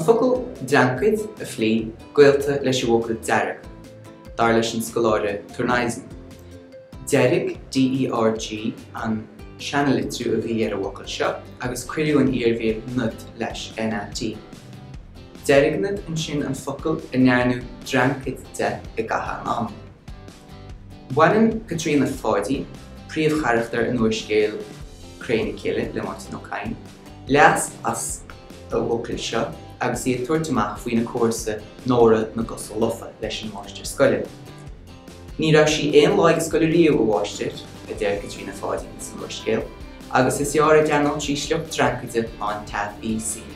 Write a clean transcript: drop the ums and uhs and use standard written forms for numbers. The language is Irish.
focail dreancaid a bhlí Gaeilge leis ucd dearg, dar leis an scoil-icsf turnaism. Dearg D-E-R-G an seanalaitú a bhí ar a bhocail seo, agus cuireadh an iarmhéal nud leis N-A-T. Deargnad an sin an focail a nearnú dreancaid de I gach an am. Bhliain Caitríona Fáidí, príomhcharachtar an uaiscéal Léinn Cheiltigh le mát nó cain, leas as a bhocail seo agus iad tuairt amach faoin na cúrsa nóra na gosal lofa leis an máiste scoile. Ní raibh sí aon láig scoilíoradh ó bháisteir a deir Caitríona Fáidí san uaiscéal, agus is dearg deanamh trísleocht dreancaide an tab BC.